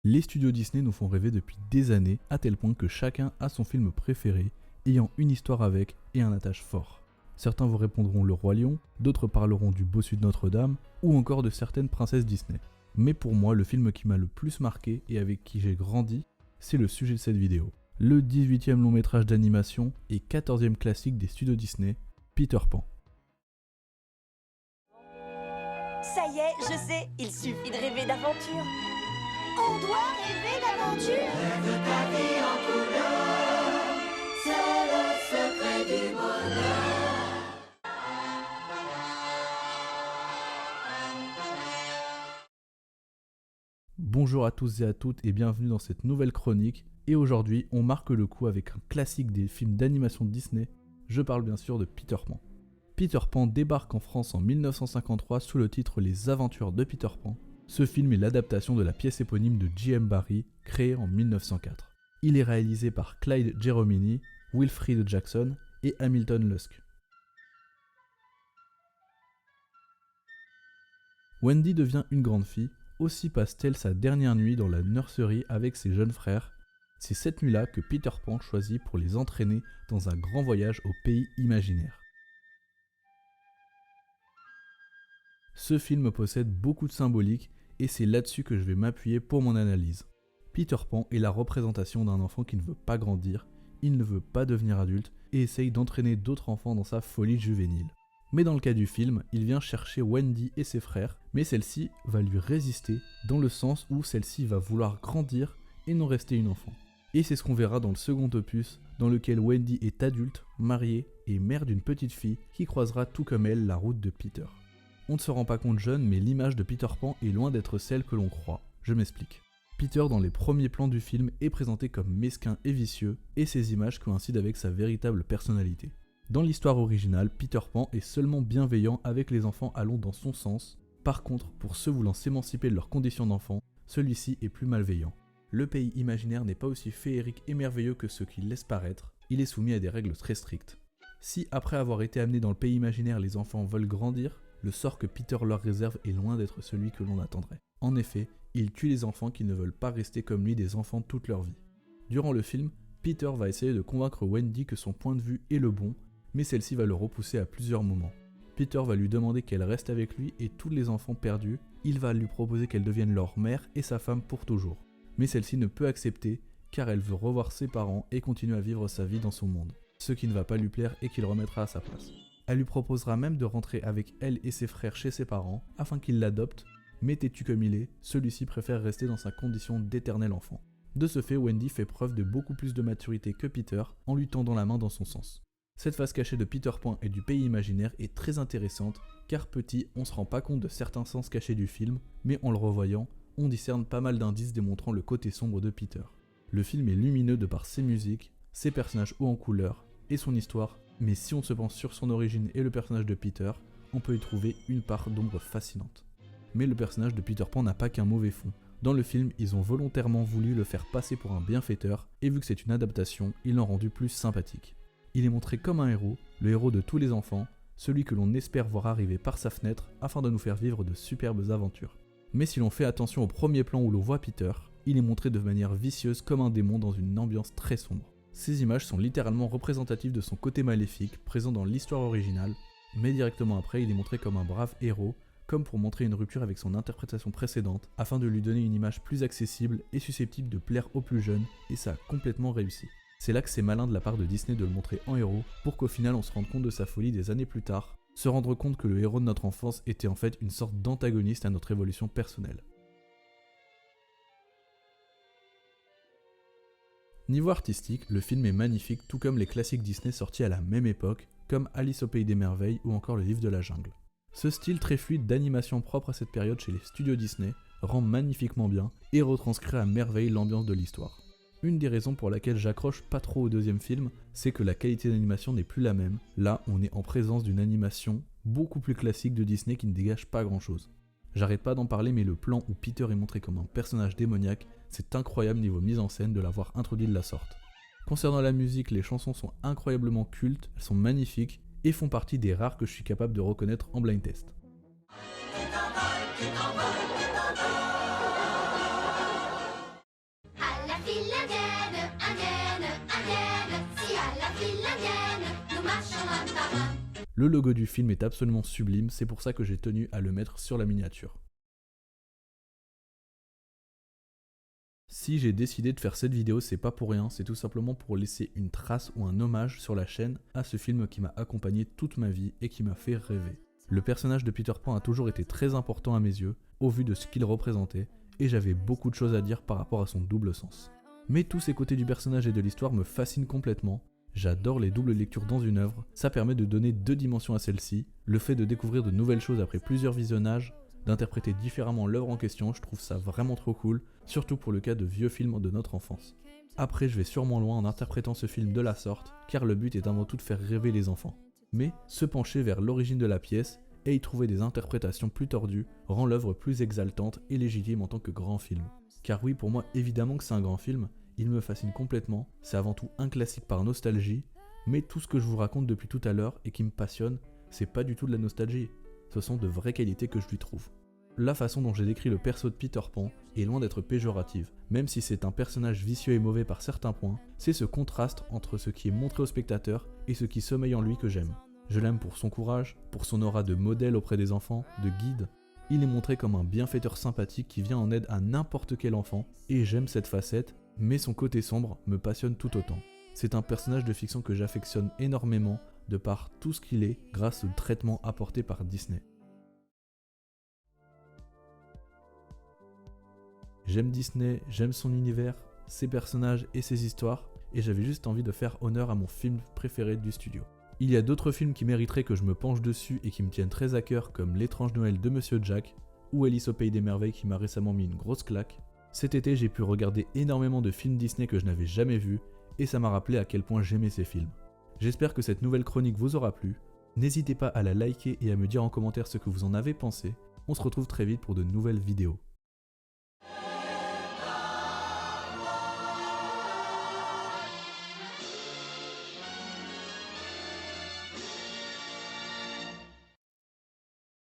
Les studios Disney nous font rêver depuis des années, à tel point que chacun a son film préféré, ayant une histoire avec et un attache fort. Certains vous répondront Le Roi Lion, d'autres parleront du Bossu de Notre-Dame, ou encore de certaines princesses Disney. Mais pour moi, le film qui m'a le plus marqué et avec qui j'ai grandi, c'est le sujet de cette vidéo. Le 18e long métrage d'animation et 14e classique des studios Disney, Peter Pan. Ça y est, je sais, il suffit de rêver d'aventure. On doit rêver d'aventure. Rêve ta vie en couleur, c'est le secret du bonheur. Bonjour à tous et à toutes et bienvenue dans cette nouvelle chronique. Et aujourd'hui, on marque le coup avec un classique des films d'animation de Disney. Je parle bien sûr de Peter Pan. Peter Pan débarque en France en 1953 sous le titre Les Aventures de Peter Pan. Ce film est l'adaptation de la pièce éponyme de J.M. Barrie, créée en 1904. Il est réalisé par Clyde Geromini, Wilfrid Jackson et Hamilton Luske. Wendy devient une grande fille, aussi passe-t-elle sa dernière nuit dans la nurserie avec ses jeunes frères. C'est cette nuit-là que Peter Pan choisit pour les entraîner dans un grand voyage au pays imaginaire. Ce film possède beaucoup de symbolique et c'est là-dessus que je vais m'appuyer pour mon analyse. Peter Pan est la représentation d'un enfant qui ne veut pas grandir, il ne veut pas devenir adulte et essaye d'entraîner d'autres enfants dans sa folie juvénile. Mais dans le cas du film, il vient chercher Wendy et ses frères, mais celle-ci va lui résister dans le sens où celle-ci va vouloir grandir et non rester une enfant. Et c'est ce qu'on verra dans le second opus, dans lequel Wendy est adulte, mariée et mère d'une petite fille qui croisera tout comme elle la route de Peter. On ne se rend pas compte jeune, mais l'image de Peter Pan est loin d'être celle que l'on croit. Je m'explique. Peter, dans les premiers plans du film, est présenté comme mesquin et vicieux, et ces images coïncident avec sa véritable personnalité. Dans l'histoire originale, Peter Pan est seulement bienveillant avec les enfants allant dans son sens. Par contre, pour ceux voulant s'émanciper de leurs conditions d'enfant, celui-ci est plus malveillant. Le pays imaginaire n'est pas aussi féerique et merveilleux que ce qu'il laisse paraître, il est soumis à des règles très strictes. Si après avoir été amenés dans le pays imaginaire, les enfants veulent grandir, le sort que Peter leur réserve est loin d'être celui que l'on attendrait. En effet, il tue les enfants qui ne veulent pas rester comme lui des enfants toute leur vie. Durant le film, Peter va essayer de convaincre Wendy que son point de vue est le bon, mais celle-ci va le repousser à plusieurs moments. Peter va lui demander qu'elle reste avec lui et tous les enfants perdus, il va lui proposer qu'elle devienne leur mère et sa femme pour toujours. Mais celle-ci ne peut accepter car elle veut revoir ses parents et continuer à vivre sa vie dans son monde, ce qui ne va pas lui plaire et qu'il remettra à sa place. Elle lui proposera même de rentrer avec elle et ses frères chez ses parents afin qu'ils l'adoptent, mais têtu comme il est, celui-ci préfère rester dans sa condition d'éternel enfant. De ce fait, Wendy fait preuve de beaucoup plus de maturité que Peter en lui tendant la main dans son sens. Cette face cachée de Peter Pan et du pays imaginaire est très intéressante car petit, on se rend pas compte de certains sens cachés du film, mais en le revoyant, on discerne pas mal d'indices démontrant le côté sombre de Peter. Le film est lumineux de par ses musiques, ses personnages hauts en couleur et son histoire, mais si on se pense sur son origine et le personnage de Peter, on peut y trouver une part d'ombre fascinante. Mais le personnage de Peter Pan n'a pas qu'un mauvais fond. Dans le film, ils ont volontairement voulu le faire passer pour un bienfaiteur, et vu que c'est une adaptation, ils l'ont rendu plus sympathique. Il est montré comme un héros, le héros de tous les enfants, celui que l'on espère voir arriver par sa fenêtre afin de nous faire vivre de superbes aventures. Mais si l'on fait attention au premier plan où l'on voit Peter, il est montré de manière vicieuse comme un démon dans une ambiance très sombre. Ces images sont littéralement représentatives de son côté maléfique, présent dans l'histoire originale, mais directement après il est montré comme un brave héros, comme pour montrer une rupture avec son interprétation précédente, afin de lui donner une image plus accessible et susceptible de plaire aux plus jeunes, et ça a complètement réussi. C'est là que c'est malin de la part de Disney de le montrer en héros, pour qu'au final on se rende compte de sa folie des années plus tard, se rendre compte que le héros de notre enfance était en fait une sorte d'antagoniste à notre évolution personnelle. Niveau artistique, le film est magnifique tout comme les classiques Disney sortis à la même époque, comme Alice au Pays des Merveilles ou encore Le Livre de la Jungle. Ce style très fluide d'animation propre à cette période chez les studios Disney rend magnifiquement bien et retranscrit à merveille l'ambiance de l'histoire. Une des raisons pour laquelle j'accroche pas trop au deuxième film, c'est que la qualité d'animation n'est plus la même. Là, on est en présence d'une animation beaucoup plus classique de Disney qui ne dégage pas grand chose. J'arrête pas d'en parler, mais le plan où Peter est montré comme un personnage démoniaque, c'est incroyable niveau mise en scène de l'avoir introduit de la sorte. Concernant la musique, les chansons sont incroyablement cultes, elles sont magnifiques et font partie des rares que je suis capable de reconnaître en blind test. indienne, indienne, indienne. Si à la file indienne, nous marchons un par un. Le logo du film est absolument sublime, c'est pour ça que j'ai tenu à le mettre sur la miniature. Si j'ai décidé de faire cette vidéo, c'est pas pour rien, c'est tout simplement pour laisser une trace ou un hommage sur la chaîne à ce film qui m'a accompagné toute ma vie et qui m'a fait rêver. Le personnage de Peter Pan a toujours été très important à mes yeux, au vu de ce qu'il représentait, et j'avais beaucoup de choses à dire par rapport à son double sens. Mais tous ces côtés du personnage et de l'histoire me fascinent complètement. J'adore les doubles lectures dans une œuvre, ça permet de donner deux dimensions à celle-ci, le fait de découvrir de nouvelles choses après plusieurs visionnages, d'interpréter différemment l'œuvre en question, je trouve ça vraiment trop cool, surtout pour le cas de vieux films de notre enfance. Après, je vais sûrement loin en interprétant ce film de la sorte, car le but est avant tout de faire rêver les enfants. Mais se pencher vers l'origine de la pièce et y trouver des interprétations plus tordues rend l'œuvre plus exaltante et légitime en tant que grand film. Car oui, pour moi, évidemment que c'est un grand film, il me fascine complètement, c'est avant tout un classique par nostalgie, mais tout ce que je vous raconte depuis tout à l'heure et qui me passionne, c'est pas du tout de la nostalgie, ce sont de vraies qualités que je lui trouve. La façon dont j'ai décrit le perso de Peter Pan est loin d'être péjorative, même si c'est un personnage vicieux et mauvais par certains points, c'est ce contraste entre ce qui est montré au spectateur et ce qui sommeille en lui que j'aime. Je l'aime pour son courage, pour son aura de modèle auprès des enfants, de guide. Il est montré comme un bienfaiteur sympathique qui vient en aide à n'importe quel enfant, et j'aime cette facette, mais son côté sombre me passionne tout autant. C'est un personnage de fiction que j'affectionne énormément, de par tout ce qu'il est, grâce au traitement apporté par Disney. J'aime Disney, j'aime son univers, ses personnages et ses histoires, et j'avais juste envie de faire honneur à mon film préféré du studio. Il y a d'autres films qui mériteraient que je me penche dessus et qui me tiennent très à cœur, comme L'étrange Noël de Monsieur Jack, ou Alice au Pays des Merveilles qui m'a récemment mis une grosse claque. Cet été, j'ai pu regarder énormément de films Disney que je n'avais jamais vus, et ça m'a rappelé à quel point j'aimais ces films. J'espère que cette nouvelle chronique vous aura plu. N'hésitez pas à la liker et à me dire en commentaire ce que vous en avez pensé. On se retrouve très vite pour de nouvelles vidéos.